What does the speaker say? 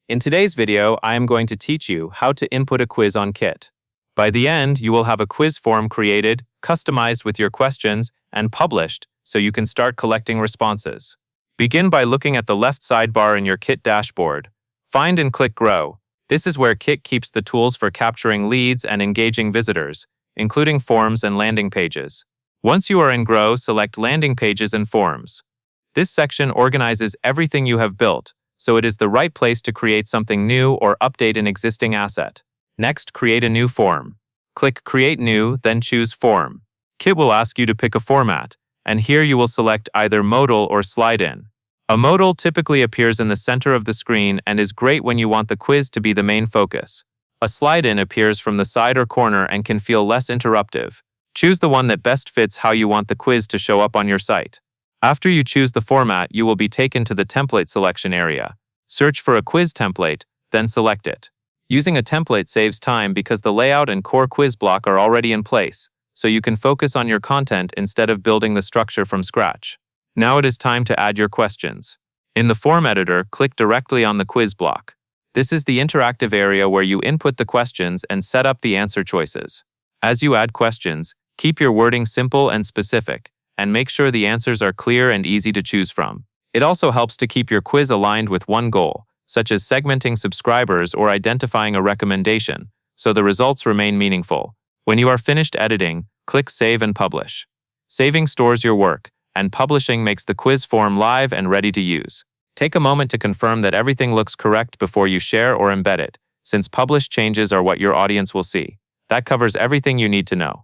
In today's video, I am going to teach you how to input a quiz on Kit. By the end, you will have a quiz form created, customized with your questions, and published so you can start collecting responses. Begin by looking at the left sidebar in your Kit dashboard. Find and click Grow. This is where Kit keeps the tools for capturing leads and engaging visitors, including forms and landing pages. Once you are in Grow, select Landing Pages and Forms. This section organizes everything you have built, so it is the right place to create something new or update an existing asset. Next, create a new form. Click Create New, then choose Form. Kit will ask you to pick a format, and here you will select either modal or slide-in. A modal typically appears in the center of the screen and is great when you want the quiz to be the main focus. A slide-in appears from the side or corner and can feel less interruptive. Choose the one that best fits how you want the quiz to show up on your site. After you choose the format, you will be taken to the template selection area. Search for a quiz template, then select it. Using a template saves time because the layout and core quiz block are already in place, so you can focus on your content instead of building the structure from scratch. Now it is time to add your questions. In the form editor, click directly on the quiz block. This is the interactive area where you input the questions and set up the answer choices. As you add questions, keep your wording simple and specific, and make sure the answers are clear and easy to choose from. It also helps to keep your quiz aligned with one goal, such as segmenting subscribers or identifying a recommendation, so the results remain meaningful. When you are finished editing, click Save and Publish. Saving stores your work, and publishing makes the quiz form live and ready to use. Take a moment to confirm that everything looks correct before you share or embed it, since published changes are what your audience will see. That covers everything you need to know.